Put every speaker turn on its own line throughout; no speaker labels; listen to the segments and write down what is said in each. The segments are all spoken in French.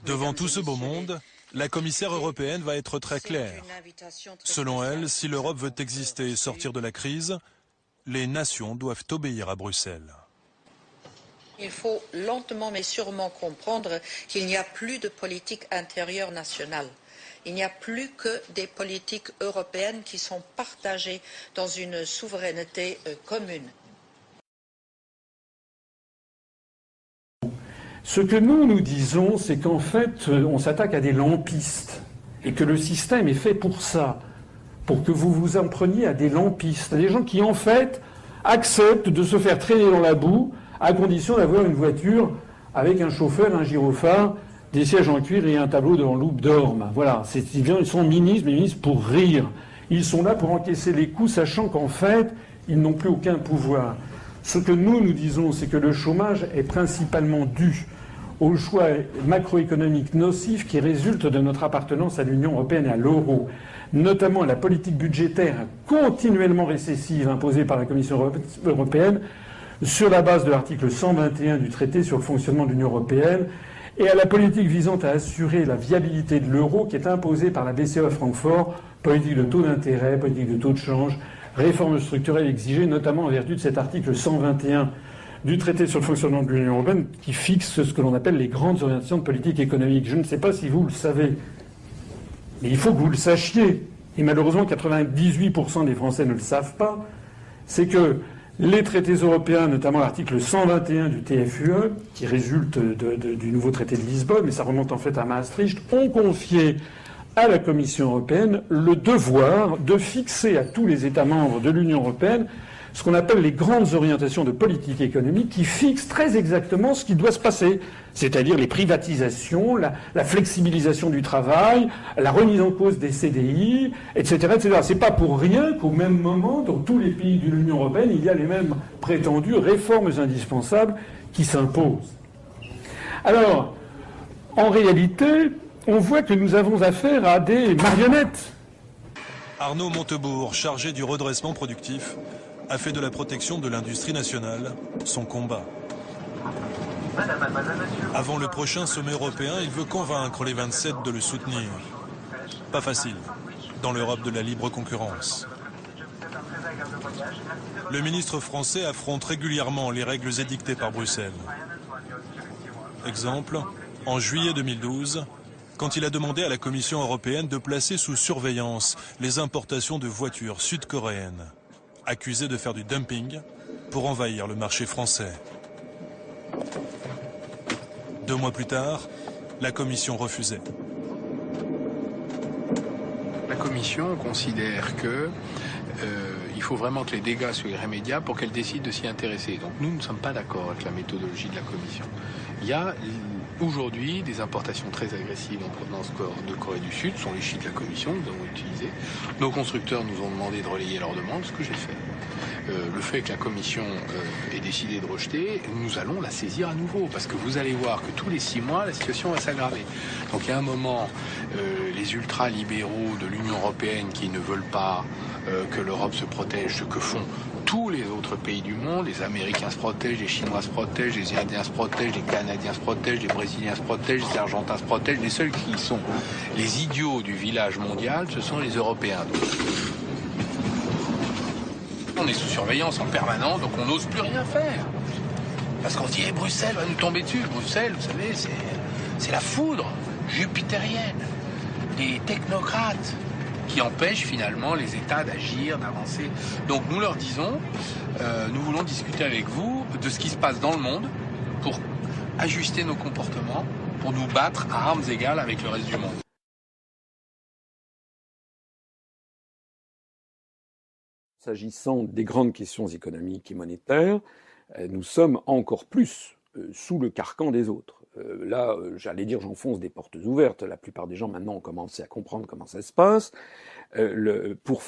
Devant tout ce beau monde, la commissaire européenne va être très claire. Selon elle, si l'Europe veut exister et sortir de la crise, les nations doivent obéir à Bruxelles.
Il faut lentement mais sûrement comprendre qu'il n'y a plus de politique intérieure nationale. Il n'y a plus que des politiques européennes qui sont partagées dans une souveraineté commune.
Ce que nous disons, c'est qu'en fait, on s'attaque à des lampistes et que le système est fait pour ça, pour que vous vous en preniez à des lampistes, à des gens qui, en fait, acceptent de se faire traîner dans la boue à condition d'avoir une voiture avec un chauffeur, un gyrophare, des sièges en cuir et un tableau devant loupe d'orme. Voilà, ils sont ministres pour rire. Ils sont là pour encaisser les coups, sachant qu'en fait, ils n'ont plus aucun pouvoir. Ce que nous disons, c'est que le chômage est principalement dû aux choix macroéconomiques nocifs qui résultent de notre appartenance à l'Union européenne et à l'euro, notamment à la politique budgétaire continuellement récessive imposée par la Commission européenne sur la base de l'article 121 du traité sur le fonctionnement de l'Union européenne et à la politique visant à assurer la viabilité de l'euro qui est imposée par la BCE à Francfort, politique de taux d'intérêt, politique de taux de change, réformes structurelles exigées notamment en vertu de cet article 121 du traité sur le fonctionnement de l'Union européenne qui fixe ce que l'on appelle les grandes orientations de politique économique. Je ne sais pas si vous le savez, mais il faut que vous le sachiez, et malheureusement 98% des Français ne le savent pas, c'est que les traités européens, notamment l'article 121 du TFUE, qui résulte du nouveau traité de Lisbonne, mais ça remonte en fait à Maastricht, ont confié à la Commission européenne le devoir de fixer à tous les États membres de l'Union européenne ce qu'on appelle les grandes orientations de politique économique qui fixent très exactement ce qui doit se passer, c'est-à-dire les privatisations, la flexibilisation du travail, la remise en cause des CDI, etc., etc. C'est pas pour rien qu'au même moment, dans tous les pays de l'Union européenne, il y a les mêmes prétendues réformes indispensables qui s'imposent. Alors, en réalité, on voit que nous avons affaire à des marionnettes.
Arnaud Montebourg, chargé du redressement productif, a fait de la protection de l'industrie nationale son combat. Avant le prochain sommet européen, il veut convaincre les 27 de le soutenir. Pas facile, dans l'Europe de la libre concurrence. Le ministre français affronte régulièrement les règles édictées par Bruxelles. Exemple, en juillet 2012, quand il a demandé à la Commission européenne de placer sous surveillance les importations de voitures sud-coréennes, accusées de faire du dumping pour envahir le marché français. 2 mois plus tard, la Commission refusait.
La Commission considère que il faut vraiment que les dégâts soient irrémédiables pour qu'elle décide de s'y intéresser. Donc nous ne sommes pas d'accord avec la méthodologie de la Commission. Il y a aujourd'hui des importations très agressives en provenance de Corée du Sud, ce sont les chiffres de la Commission que nous avons utilisés. Nos constructeurs nous ont demandé de relayer leurs demandes, ce que j'ai fait. Le fait que la Commission ait décidé de rejeter, nous allons la saisir à nouveau, parce que vous allez voir que tous les 6 mois, la situation va s'aggraver. Donc il y a un moment, les ultra-libéraux de l'Union européenne qui ne veulent pas que l'Europe se protège, ce que font tous les autres pays du monde, les Américains se protègent, les Chinois se protègent, les Indiens se protègent, les Canadiens se protègent, les Brésiliens se protègent, les Argentins se protègent. Les seuls qui sont les idiots du village mondial, ce sont les Européens. On est sous surveillance en permanence, donc on n'ose plus rien faire. Parce qu'on se dit, Bruxelles va nous tomber dessus. Bruxelles, vous savez, c'est la foudre jupitérienne des technocrates qui empêchent finalement les États d'agir, d'avancer. Donc nous leur disons, nous voulons discuter avec vous de ce qui se passe dans le monde pour ajuster nos comportements, pour nous battre à armes égales avec le reste du monde.
S'agissant des grandes questions économiques et monétaires, nous sommes encore plus sous le carcan des autres. Là, j'allais dire, j'enfonce des portes ouvertes. La plupart des gens maintenant ont commencé à comprendre comment ça se passe. Pour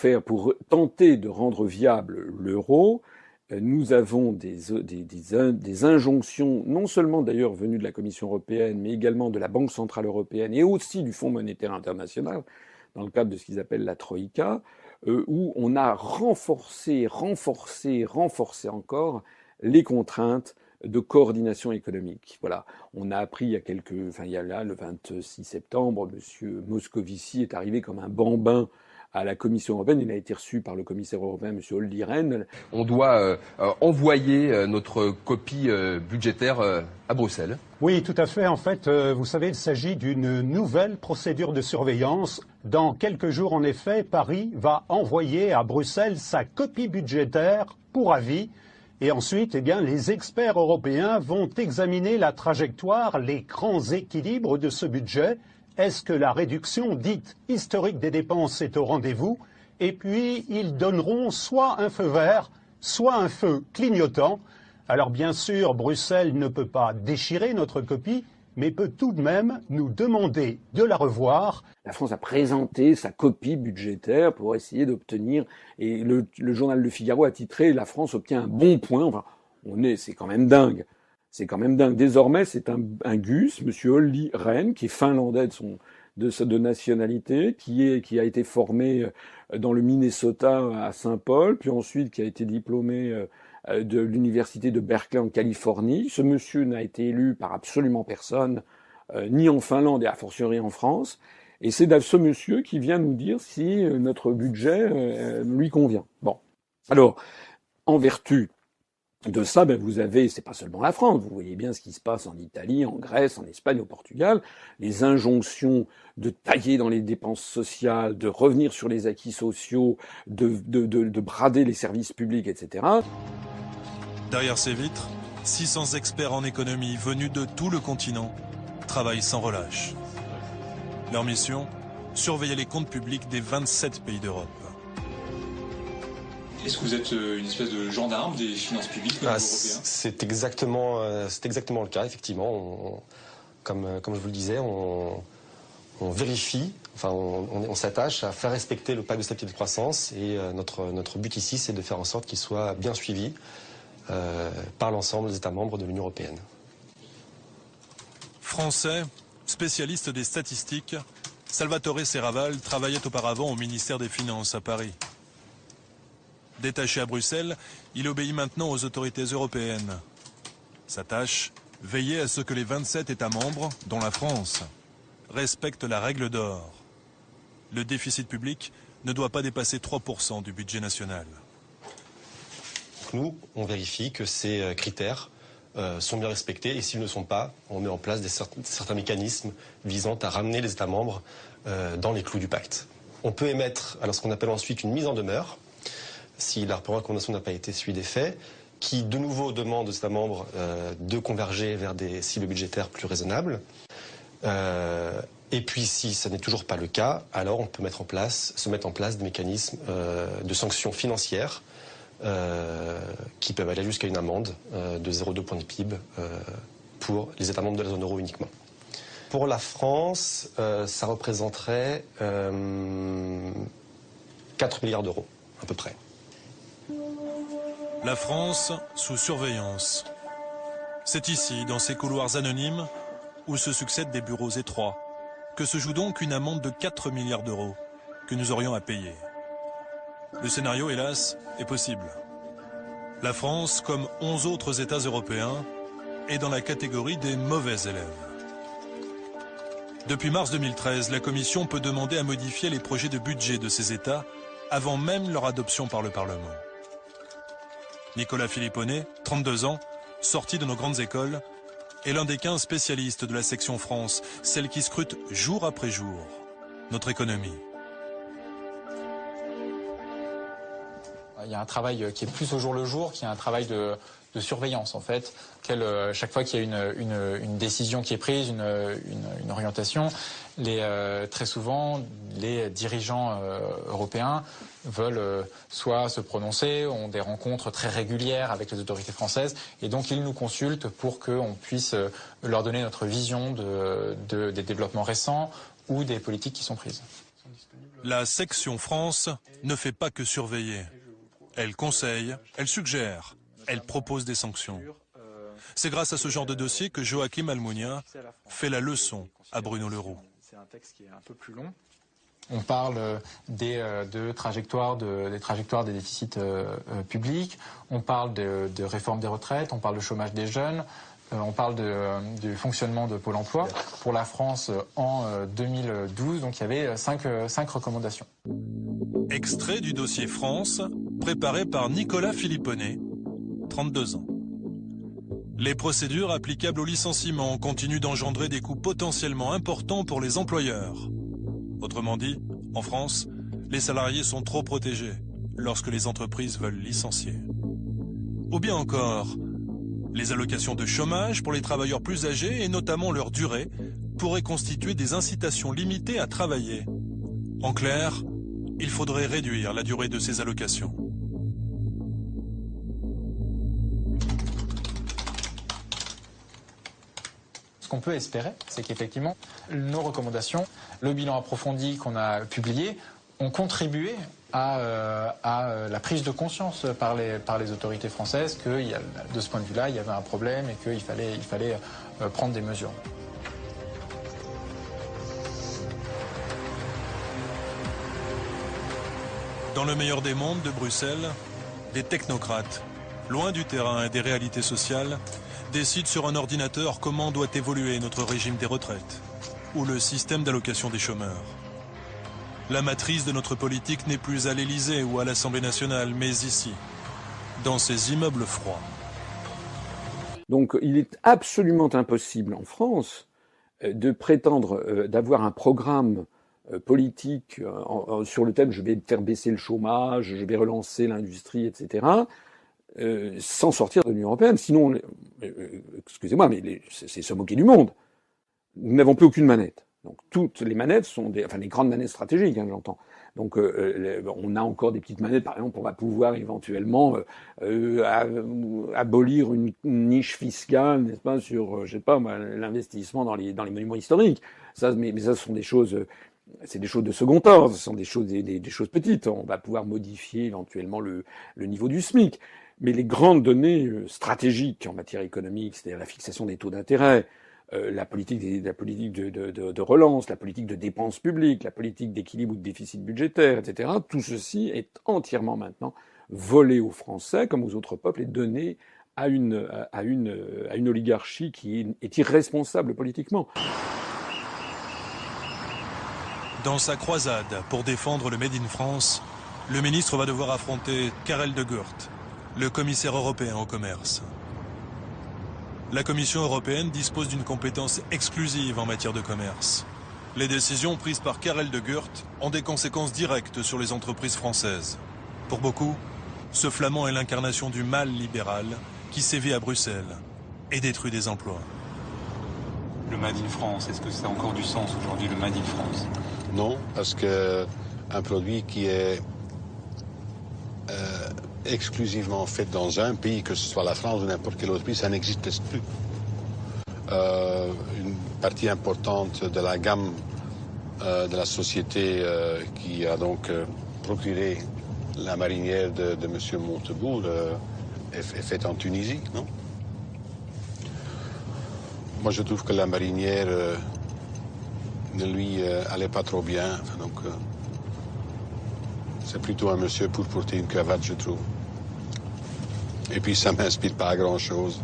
tenter de rendre viable l'euro, nous avons des injonctions, non seulement d'ailleurs venues de la Commission européenne, mais également de la Banque centrale européenne et aussi du Fonds monétaire international, dans le cadre de ce qu'ils appellent la Troïka, où on a renforcé encore les contraintes de coordination économique. Voilà, on a appris il y a là, le 26 septembre, M. Moscovici est arrivé comme un bambin à la Commission européenne. Il a été reçu par le commissaire européen, M. Olli Rehn.
On doit envoyer notre copie budgétaire à Bruxelles.
Oui, tout à fait. En fait, vous savez, il s'agit d'une nouvelle procédure de surveillance. Dans quelques jours, en effet, Paris va envoyer à Bruxelles sa copie budgétaire pour avis. Et ensuite, les experts européens vont examiner la trajectoire, les grands équilibres de ce budget. Est-ce que la réduction dite historique des dépenses est au rendez-vous? Et puis, ils donneront soit un feu vert, soit un feu clignotant. Alors bien sûr, Bruxelles ne peut pas déchirer notre copie, mais peut tout de même nous demander de la revoir.
La France a présenté sa copie budgétaire pour essayer d'obtenir, et le journal Le Figaro a titré « La France obtient un bon point ». Enfin, c'est quand même dingue. C'est quand même dingue. Désormais, c'est un Gus, M. Olli Rehn, qui est finlandais de nationalité, qui a été formé dans le Minnesota à Saint-Paul, puis ensuite qui a été diplômé de l'université de Berkeley en Californie. Ce monsieur n'a été élu par absolument personne, ni en Finlande et a fortiori en France. Et c'est ce monsieur qui vient nous dire si notre budget lui convient. Bon. Alors, en vertu de ça, vous avez, c'est pas seulement la France, vous voyez bien ce qui se passe en Italie, en Grèce, en Espagne, au Portugal, les injonctions de tailler dans les dépenses sociales, de revenir sur les acquis sociaux, de brader les services publics, etc.
Derrière ces vitres, 600 experts en économie venus de tout le continent travaillent sans relâche. Leur mission, surveiller les comptes publics des 27 pays d'Europe.
Est-ce que vous êtes une espèce de gendarme des finances publiques au niveau européen ?
C'est exactement le cas, effectivement. Comme je vous le disais, on vérifie, on s'attache à faire respecter le pacte de stabilité et de croissance. Et notre but ici, c'est de faire en sorte qu'il soit bien suivi par l'ensemble des États membres de l'Union européenne.
Français, spécialiste des statistiques, Salvatore Serravalle travaillait auparavant au ministère des Finances à Paris. Détaché à Bruxelles, il obéit maintenant aux autorités européennes. Sa tâche, veiller à ce que les 27 États membres, dont la France, respectent la règle d'or. Le déficit public ne doit pas dépasser 3% du budget national.
Nous, on vérifie que ces critères sont bien respectés et s'ils ne sont pas, on met en place certains mécanismes visant à ramener les États membres dans les clous du pacte. On peut émettre alors ce qu'on appelle ensuite une mise en demeure, si la recommandation n'a pas été suivie des faits, qui de nouveau demande aux États membres de converger vers des cibles budgétaires plus raisonnables. Et puis si ce n'est toujours pas le cas, alors on peut se mettre en place des mécanismes de sanctions financières qui peuvent aller jusqu'à une amende de 0,2 points de PIB pour les États membres de la zone euro uniquement. Pour la France, ça représenterait 4 milliards d'euros à peu près.
La France sous surveillance. C'est ici, dans ces couloirs anonymes, où se succèdent des bureaux étroits, que se joue donc une amende de 4 milliards d'euros que nous aurions à payer. Le scénario, hélas, est possible. La France, comme 11 autres États européens, est dans la catégorie des mauvais élèves. Depuis mars 2013, la Commission peut demander à modifier les projets de budget de ces États avant même leur adoption par le Parlement. Nicolas Philippone, 32 ans, sorti de nos grandes écoles, est l'un des 15 spécialistes de la section France, celle qui scrute jour après jour notre économie.
Il y a un travail qui est plus au jour le jour, qui est un travail de surveillance en fait. Chaque fois qu'il y a une décision qui est prise, une orientation, très souvent les dirigeants européens veulent soit se prononcer, ont des rencontres très régulières avec les autorités françaises et donc ils nous consultent pour qu'on puisse leur donner notre vision des développements récents ou des politiques qui sont prises.
La section France ne fait pas que surveiller. Elle conseille, elle suggère, elle propose des sanctions. C'est grâce à ce genre de dossier que Joachim Almunia fait la leçon à Bruno Le Roux.
C'est un texte qui est un peu plus long. On parle des trajectoires des déficits publics, on parle de réforme des retraites, on parle de chômage des jeunes, on parle du fonctionnement de Pôle emploi. Pour la France, en 2012, donc il y avait cinq recommandations.
Extrait du dossier France, préparé par Nicolas Filipponet, 32 ans. Les procédures applicables au licenciement continuent d'engendrer des coûts potentiellement importants pour les employeurs. Autrement dit, en France, les salariés sont trop protégés lorsque les entreprises veulent licencier. Ou bien encore, les allocations de chômage pour les travailleurs plus âgés et notamment leur durée pourraient constituer des incitations limitées à travailler. En clair, il faudrait réduire la durée de ces allocations.
Ce qu'on peut espérer, c'est qu'effectivement, nos recommandations, le bilan approfondi qu'on a publié, ont contribué à la prise de conscience par les autorités françaises que de ce point de vue-là, il y avait un problème et qu'il fallait prendre des mesures.
Dans le meilleur des mondes de Bruxelles, des technocrates, loin du terrain et des réalités sociales, décident sur un ordinateur comment doit évoluer notre régime des retraites ou le système d'allocation des chômeurs. La matrice de notre politique n'est plus à l'Élysée ou à l'Assemblée nationale, mais ici, dans ces immeubles froids.
Donc il est absolument impossible en France de prétendre d'avoir un programme politique sur le thème « je vais faire baisser le chômage, je vais relancer l'industrie, etc. » sans sortir de l'Union européenne. Sinon, excusez-moi, mais c'est se moquer du monde. Nous n'avons plus aucune manette. Donc toutes les manettes sont les grandes manettes stratégiques, hein, j'entends. Donc on a encore des petites manettes, par exemple, on va pouvoir éventuellement abolir une niche fiscale, n'est-ce pas, sur, je sais pas, l'investissement dans les monuments historiques. Ça, mais ça, ce sont des choses. C'est des choses de second ordre, ce sont des choses petites. On va pouvoir modifier éventuellement le niveau du SMIC. Mais les grandes données stratégiques en matière économique, c'est-à-dire la fixation des taux d'intérêt, la politique de relance, la politique de dépenses publiques, la politique d'équilibre ou de déficit budgétaire, etc., tout ceci est entièrement maintenant volé aux Français comme aux autres peuples et donné à une oligarchie qui est irresponsable politiquement.
Dans sa croisade pour défendre le Made in France, le ministre va devoir affronter Karel de Gucht, le commissaire européen au commerce. La Commission européenne dispose d'une compétence exclusive en matière de commerce. Les décisions prises par Karel de Gucht ont des conséquences directes sur les entreprises françaises. Pour beaucoup, ce flamand est l'incarnation du mal libéral qui sévit à Bruxelles et détruit des emplois.
Le Made in France, est-ce que ça a encore du sens aujourd'hui, le Made in France?
Non, parce que un produit qui est exclusivement fait dans un pays, que ce soit la France ou n'importe quel autre pays, ça n'existe plus. Une partie importante de la gamme de la société qui a donc procuré la marinière de M. Montebourg est faite en Tunisie, non? Moi, je trouve que la marinière ne lui allait pas trop bien. Enfin, donc, c'est plutôt un monsieur pour porter une cravate, je trouve. Et puis, ça m'inspire pas à grand-chose.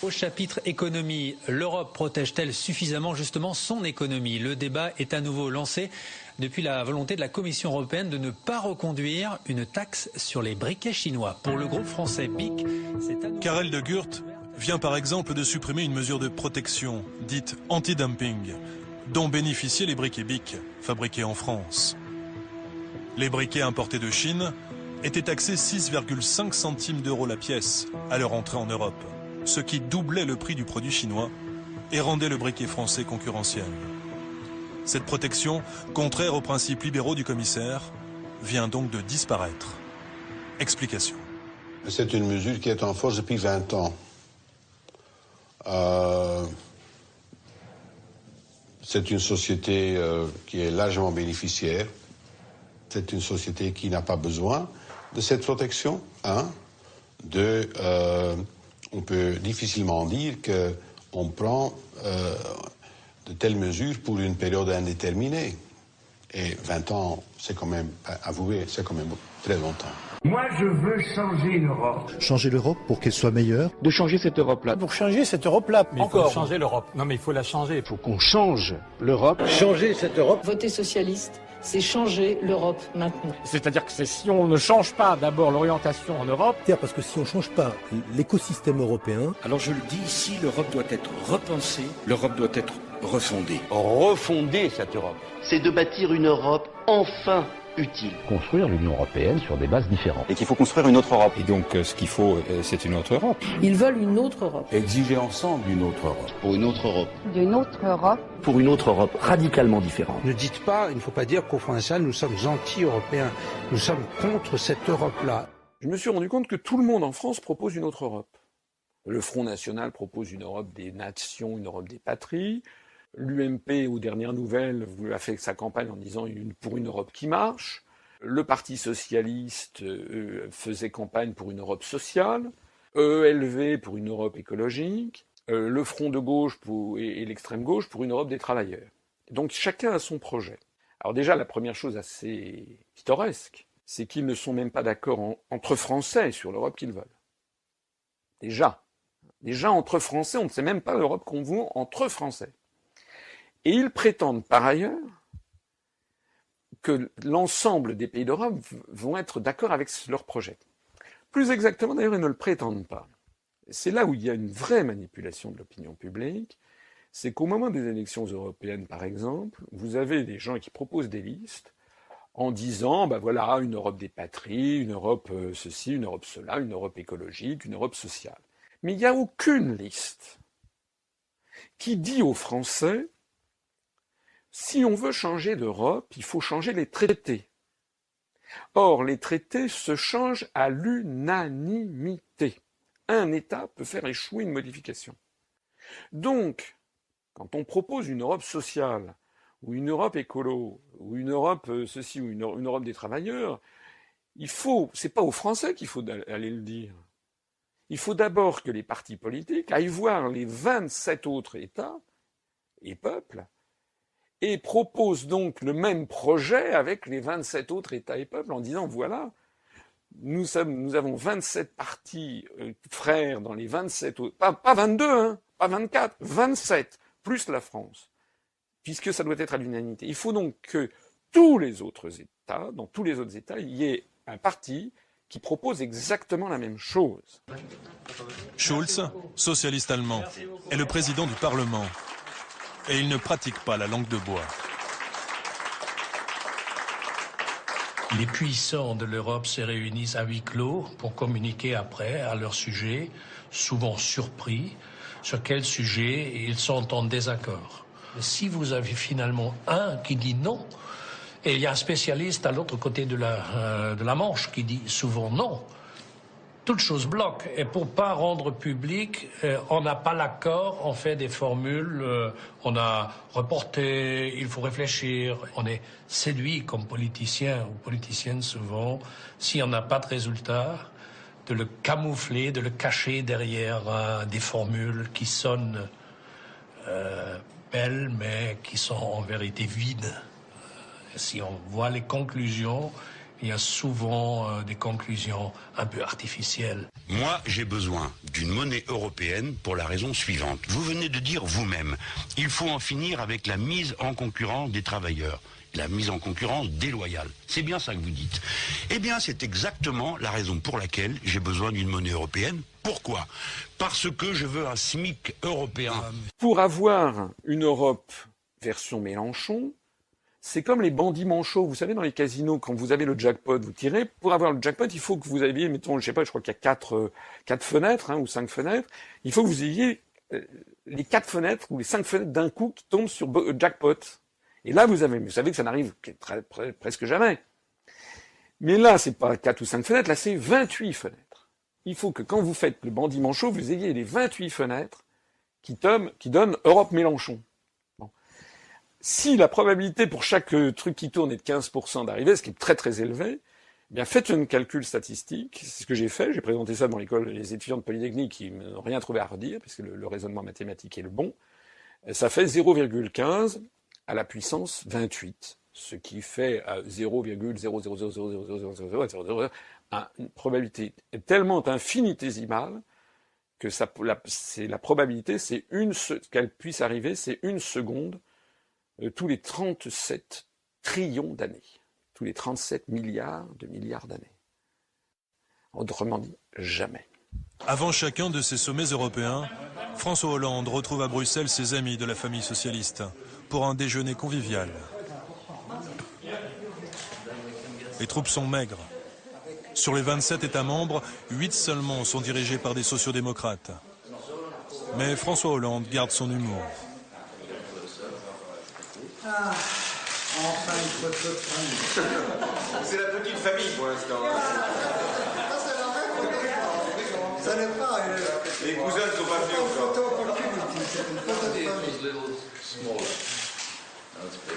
Au chapitre économie, l'Europe protège-t-elle suffisamment justement son économie? Le débat est à nouveau lancé depuis la volonté de la Commission européenne de ne pas reconduire une taxe sur les briquets chinois. Pour le groupe français BIC, c'est à nouveau...
Karel de Gucht vient par exemple de supprimer une mesure de protection, dite anti-dumping, dont bénéficiaient les briquets BIC, fabriqués en France. Les briquets importés de Chine étaient taxés 6,5 centimes d'euros la pièce à leur entrée en Europe, ce qui doublait le prix du produit chinois et rendait le briquet français concurrentiel. Cette protection, contraire aux principes libéraux du commissaire, vient donc de disparaître. Explication.
C'est une mesure qui est en force depuis 20 ans. C'est une société qui est largement bénéficiaire. C'est une société qui n'a pas besoin de cette protection. Un. Deux, on peut difficilement dire on prend de telles mesures pour une période indéterminée. Et 20 ans, c'est quand même, avouez, c'est quand même très longtemps.
Moi, je veux changer l'Europe.
Changer l'Europe pour qu'elle soit meilleure.
De changer cette Europe-là.
Pour changer cette Europe-là.
Mais encore. Il faut changer l'Europe. Non, mais il faut la changer.
Il faut qu'on change l'Europe.
Changer cette Europe.
Voter socialiste, c'est changer l'Europe maintenant.
C'est-à-dire que si on ne change pas d'abord l'orientation en Europe...
Parce que si on ne change pas l'écosystème européen...
Alors je le dis ici, l'Europe doit être repensée, l'Europe doit être refondée.
Refonder cette Europe.
C'est de bâtir une Europe enfin utile.
Construire l'Union européenne sur des bases différentes.
Et qu'il faut construire une autre Europe.
Et donc ce qu'il faut, c'est une autre Europe.
Ils veulent une autre Europe.
Exiger ensemble une autre Europe.
Pour une autre Europe.
D'une autre Europe.
Pour une autre Europe radicalement différente.
Ne dites pas, il ne faut pas dire qu'au fond de ça, nous sommes anti-européens. Nous sommes contre cette Europe-là.
Je me suis rendu compte que tout le monde en France propose une autre Europe. Le Front National propose une Europe des nations, une Europe des patries. L'UMP, aux dernières nouvelles, a fait sa campagne en disant pour une Europe qui marche. Le Parti socialiste faisait campagne pour une Europe sociale. ELV pour une Europe écologique. Le Front de gauche et l'extrême gauche pour une Europe des travailleurs. Donc chacun a son projet. Alors déjà, la première chose assez pittoresque, c'est qu'ils ne sont même pas d'accord entre Français sur l'Europe qu'ils veulent. Déjà, entre Français, on ne sait même pas l'Europe qu'on veut entre Français. Et ils prétendent par ailleurs que l'ensemble des pays d'Europe vont être d'accord avec leur projet. Plus exactement, d'ailleurs, ils ne le prétendent pas. C'est là où il y a une vraie manipulation de l'opinion publique, c'est qu'au moment des élections européennes, par exemple, vous avez des gens qui proposent des listes en disant, voilà, une Europe des patries, une Europe ceci, une Europe cela, une Europe écologique, une Europe sociale. Mais il n'y a aucune liste qui dit aux Français, si on veut changer d'Europe, il faut changer les traités. Or, les traités se changent à l'unanimité. Un État peut faire échouer une modification. Donc, quand on propose une Europe sociale, ou une Europe écolo, ou une Europe ceci, ou une Europe des travailleurs, c'est pas aux Français qu'il faut aller le dire. Il faut d'abord que les partis politiques aillent voir les 27 autres États et peuples, et propose donc le même projet avec les 27 autres États et peuples en disant, voilà, nous avons 27 partis frères dans les 27 autres, pas 22, pas 24, 27, plus la France, puisque ça doit être à l'unanimité. Il faut donc que tous les autres États, dans tous les autres États, il y ait un parti qui propose exactement la même chose.
Schulz, socialiste allemand, est le président du Parlement. Et il ne pratique pas la langue de bois.
Les puissants de l'Europe se réunissent à huis clos pour communiquer après à leur sujet, souvent surpris, sur quel sujet ils sont en désaccord. Si vous avez finalement un qui dit non, et il y a un spécialiste à l'autre côté de la Manche qui dit souvent non, toute chose bloque. Et pour pas rendre public, on n'a pas l'accord, on fait des formules, on a reporté, il faut réfléchir. On est séduit comme politicien ou politicienne souvent, si on n'a pas de résultat, de le camoufler, de le cacher derrière des formules qui sonnent belles, mais qui sont en vérité vides. Si on voit les conclusions, il y a souvent des conclusions un peu artificielles.
Moi, j'ai besoin d'une monnaie européenne pour la raison suivante. Vous venez de dire vous-même, il faut en finir avec la mise en concurrence des travailleurs, la mise en concurrence déloyale. C'est bien ça que vous dites. Eh bien, c'est exactement la raison pour laquelle j'ai besoin d'une monnaie européenne. Pourquoi ? Parce que je veux un SMIC européen.
Pour avoir une Europe version Mélenchon, c'est comme les bandits manchots. Vous savez, dans les casinos, quand vous avez le jackpot, vous tirez. Pour avoir le jackpot, il faut que vous ayez, mettons, je sais pas, je crois qu'il y a 4 fenêtres, ou 5 fenêtres. Il faut que vous ayez les 4 fenêtres ou les 5 fenêtres d'un coup qui tombent sur jackpot. Et là, vous savez que ça n'arrive presque jamais. Mais là, c'est pas 4 ou 5 fenêtres, là, c'est 28 fenêtres. Il faut que quand vous faites le bandit manchot, vous ayez les 28 fenêtres qui donnent Europe Mélenchon. Si la probabilité pour chaque truc qui tourne est de 15% d'arriver, ce qui est très très élevé, Bien, faites un calcul statistique, c'est ce que j'ai fait, j'ai présenté ça dans l'école des étudiants de Polytechnique qui n'ont rien trouvé à redire, puisque le raisonnement mathématique est le bon. Ça fait 0,15 à la puissance 28, ce qui fait 0,000000000 une probabilité tellement infinitésimale que la probabilité, qu'elle puisse arriver, c'est 1 seconde tous les 37 trillions d'années. Tous les 37 milliards d'années. Autrement dit, jamais.
Avant chacun de ces sommets européens, François Hollande retrouve à Bruxelles ses amis de la famille socialiste pour un déjeuner convivial. Les troupes sont maigres. Sur les 27 États membres, 8 seulement sont dirigés par des sociodémocrates. Mais François Hollande garde son humour.
Enfin, une photo de famille. C'est la petite famille pour l'instant. Ça n'est pas. Les cousins ne sont pas venus encore. C'est une photo de famille.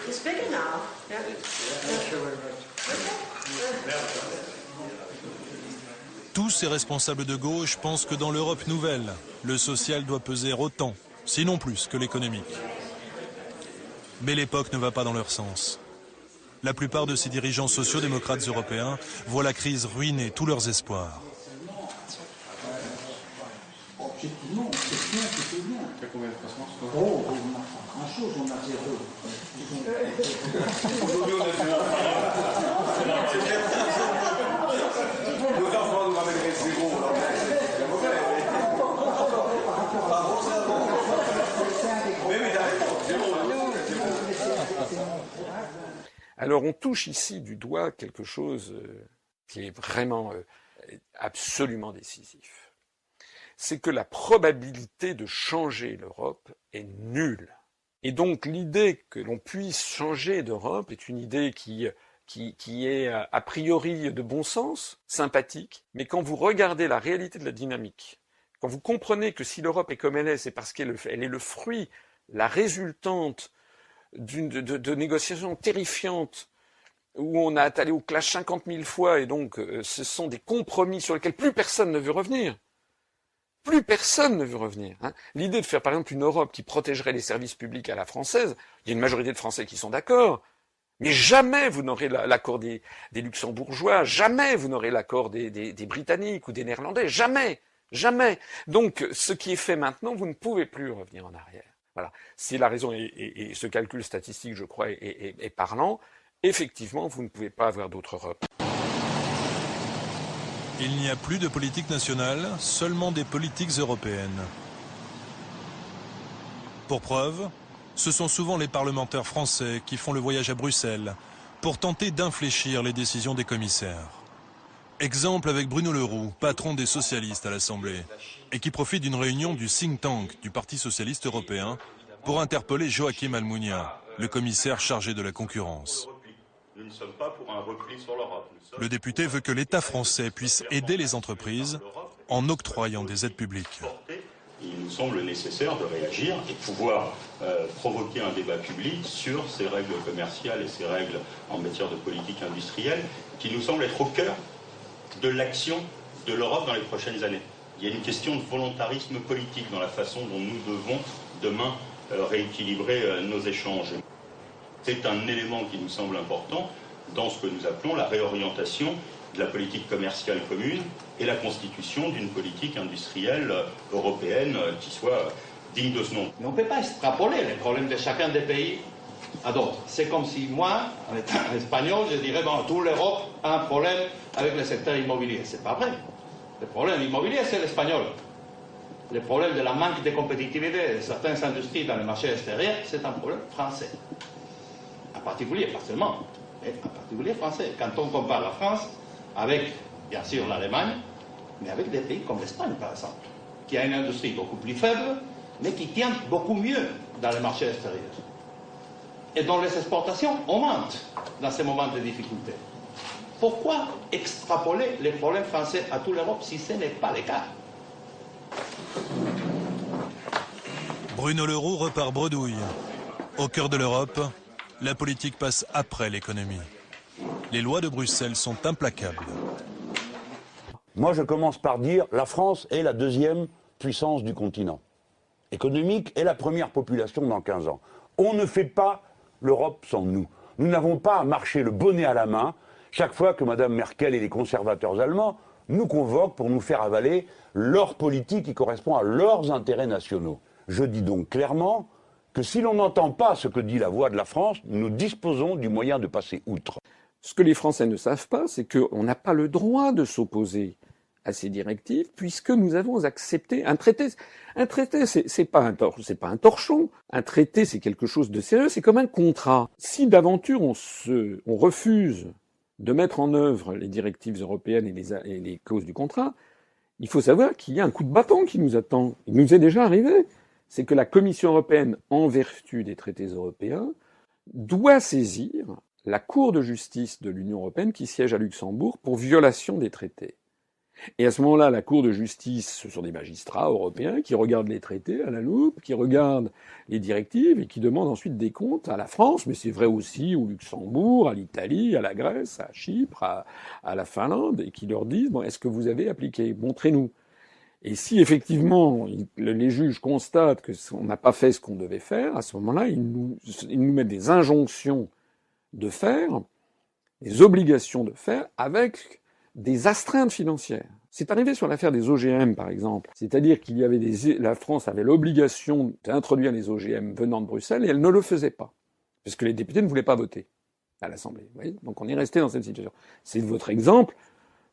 It's bigger now. Yeah.
Tous ces responsables de gauche pensent que dans l'Europe nouvelle, le social doit peser autant, sinon plus, que l'économique. Mais l'époque ne va pas dans leur sens. La plupart de ces dirigeants sociaux-démocrates européens voient la crise ruiner tous leurs espoirs.
Objectivement, c'est bien, c'est bien. C'est combien de croissance? Oh, on n'a pas grand-chose, on a 0. Nos enfants nous ramèneraient 0.
Alors on touche ici du doigt quelque chose qui est vraiment absolument décisif. C'est que la probabilité de changer l'Europe est nulle. Et donc l'idée que l'on puisse changer d'Europe est une idée qui est a priori de bon sens, sympathique, mais quand vous regardez la réalité de la dynamique, quand vous comprenez que si l'Europe est comme elle est, c'est parce qu'elle est le fruit, la résultante de négociations terrifiantes où on a allé au clash 50 000 fois et donc ce sont des compromis sur lesquels plus personne ne veut revenir. Plus personne ne veut revenir. L'idée de faire par exemple une Europe qui protégerait les services publics à la française, il y a une majorité de Français qui sont d'accord, mais jamais vous n'aurez l'accord des Luxembourgeois, jamais vous n'aurez l'accord des Britanniques ou des Néerlandais, jamais, jamais. Donc ce qui est fait maintenant, vous ne pouvez plus revenir en arrière. Voilà, c'est la raison, et ce calcul statistique, je crois, est parlant. Effectivement, vous ne pouvez pas avoir d'autre Europe.
Il n'y a plus de politique nationale, seulement des politiques européennes. Pour preuve, ce sont souvent les parlementaires français qui font le voyage à Bruxelles pour tenter d'infléchir les décisions des commissaires. Exemple avec Bruno Le Roux, patron des socialistes à l'Assemblée, et qui profite d'une réunion du think tank du Parti socialiste européen pour interpeller Joachim Almunia, le commissaire chargé de la concurrence.
Nous ne sommes pas pour un repli sur l'Europe.
Le député veut que l'État français puisse aider les entreprises en octroyant des aides publiques.
Il nous semble nécessaire de réagir et de pouvoir provoquer un débat public sur ces règles commerciales et ces règles en matière de politique industrielle qui nous semblent être au cœur de l'action de l'Europe dans les prochaines années. Il y a une question de volontarisme politique dans la façon dont nous devons demain rééquilibrer nos échanges. C'est un élément qui nous semble important dans ce que nous appelons la réorientation de la politique commerciale commune et la constitution d'une politique industrielle européenne qui soit digne de ce nom.
Mais on ne peut pas extrapoler les problèmes de chacun des pays à d'autres. C'est comme si moi, en étant espagnol, je dirais bon, toute l'Europe a un problème avec le secteur immobilier. C'est pas vrai. Le problème immobilier, c'est l'espagnol. Le problème de la manque de compétitivité de certaines industries dans le marché extérieur, c'est un problème français. En particulier, pas seulement, mais en particulier français. Quand on compare la France avec, bien sûr, l'Allemagne, mais avec des pays comme l'Espagne, par exemple, qui a une industrie beaucoup plus faible, mais qui tient beaucoup mieux dans le marché extérieur. Et dont les exportations augmentent dans ces moments de difficulté. Pourquoi extrapoler les problèmes français à toute l'Europe si ce n'est pas le cas?
Bruno Le Roux repart bredouille. Au cœur de l'Europe, la politique passe après l'économie. Les lois de Bruxelles sont implacables.
Moi, je commence par dire la France est la deuxième puissance du continent économique et la première population dans 15 ans. On ne fait pas l'Europe sans nous. Nous n'avons pas à marcher le bonnet à la main chaque fois que Mme Merkel et les conservateurs allemands nous convoquent pour nous faire avaler leur politique qui correspond à leurs intérêts nationaux. Je dis donc clairement que si l'on n'entend pas ce que dit la voix de la France, nous disposons du moyen de passer outre.
Ce que les Français ne savent pas, c'est qu'on n'a pas le droit de s'opposer à ces directives, puisque nous avons accepté un traité. Un traité, c'est pas un torchon. Un traité, c'est quelque chose de sérieux. C'est comme un contrat. Si d'aventure on refuse de mettre en œuvre les directives européennes et les clauses du contrat, il faut savoir qu'il y a un coup de bâton qui nous attend. Il nous est déjà arrivé. C'est que la Commission européenne, en vertu des traités européens, doit saisir la Cour de justice de l'Union européenne qui siège à Luxembourg pour violation des traités. Et à ce moment-là, la Cour de justice, ce sont des magistrats européens qui regardent les traités à la loupe, qui regardent les directives et qui demandent ensuite des comptes à la France, mais c'est vrai aussi au Luxembourg, à l'Italie, à la Grèce, à Chypre, à la Finlande, et qui leur disent, bon, est-ce que vous avez appliqué? Montrez-nous. Et si effectivement les juges constatent qu'on n'a pas fait ce qu'on devait faire, à ce moment-là, ils nous mettent des injonctions de faire, des obligations de faire, avec des astreintes financières. C'est arrivé sur l'affaire des OGM, par exemple. C'est-à-dire qu'il y avait la France avait l'obligation d'introduire les OGM venant de Bruxelles et elle ne le faisait pas. Parce que les députés ne voulaient pas voter à l'Assemblée. Vous voyez, donc on est resté dans cette situation. C'est votre exemple.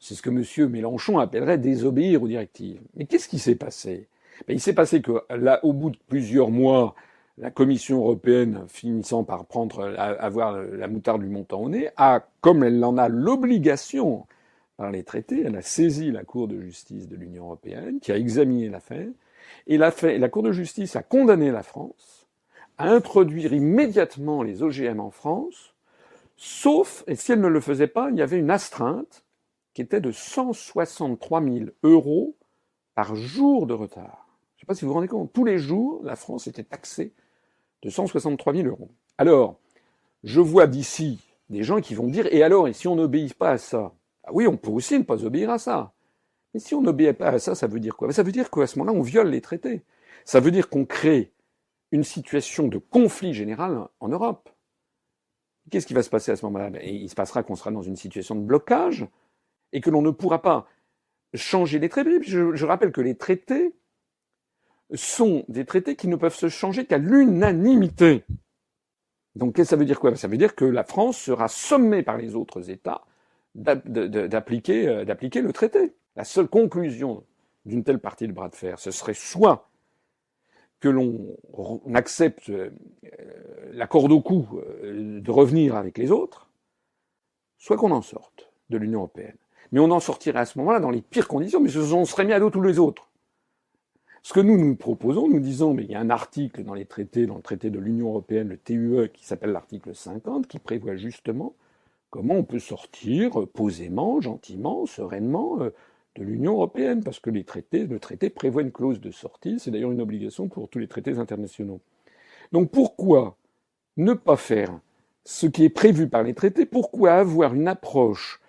C'est ce que M. Mélenchon appellerait désobéir aux directives. Mais qu'est-ce qui s'est passé? Il s'est passé que là, au bout de plusieurs mois, la Commission européenne, finissant par avoir la moutarde du montant au nez, comme elle en a l'obligation par les traités, elle a saisi la Cour de justice de l'Union européenne, qui a examiné l'affaire, et la Cour de justice a condamné la France à introduire immédiatement les OGM en France, sauf, et si elle ne le faisait pas, il y avait une astreinte qui était de 163 000 € par jour de retard. Je ne sais pas si vous vous rendez compte, tous les jours, la France était taxée de 163 000 €. Alors, je vois d'ici des gens qui vont dire, et alors, et si on n'obéit pas à ça? Ah oui, on peut aussi ne pas obéir à ça. Mais si on n'obéit pas à ça, ça veut dire quoi? Ça veut dire qu'à ce moment-là, on viole les traités. Ça veut dire qu'on crée une situation de conflit général en Europe. Qu'est-ce qui va se passer à ce moment-là? Il se passera qu'on sera dans une situation de blocage et que l'on ne pourra pas changer les traités. Je rappelle que les traités sont des traités qui ne peuvent se changer qu'à l'unanimité. Donc ça veut dire quoi? Ça veut dire que la France sera sommée par les autres États d'appliquer le traité. La seule conclusion d'une telle partie de bras de fer, ce serait soit que l'on accepte la corde au cou de revenir avec les autres, soit qu'on en sorte de l'Union européenne. Mais on en sortirait à ce moment-là dans les pires conditions, mais on serait mis à dos tous les autres. Ce que nous proposons, nous disons, mais il y a un article dans le traité de l'Union européenne, le TUE, qui s'appelle l'article 50, qui prévoit justement comment on peut sortir posément, gentiment, sereinement de l'Union européenne, parce que le traité prévoit une clause de sortie, c'est d'ailleurs une obligation pour tous les traités internationaux. Donc pourquoi ne pas faire ce qui est prévu par les traités? Pourquoi avoir une approche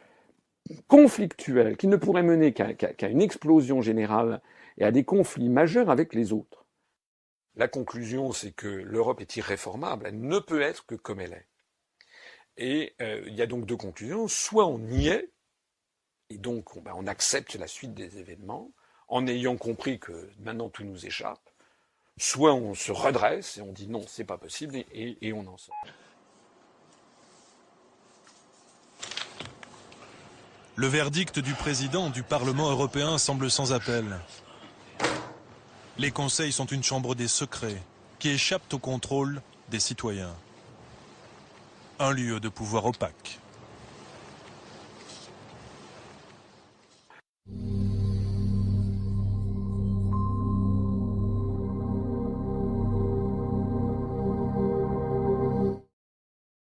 conflictuelle qui ne pourrait mener qu'à une explosion générale et à des conflits majeurs avec les autres? La conclusion, c'est que l'Europe est irréformable, elle ne peut être que comme elle est. Et il y a donc deux conclusions. Soit on y est, et donc on accepte la suite des événements, en ayant compris que maintenant tout nous échappe, soit on se redresse et on dit non, c'est pas possible, et on en sort.
Le verdict du président du Parlement européen semble sans appel. Les conseils sont une chambre des secrets qui échappent au contrôle des citoyens. Un lieu de pouvoir opaque.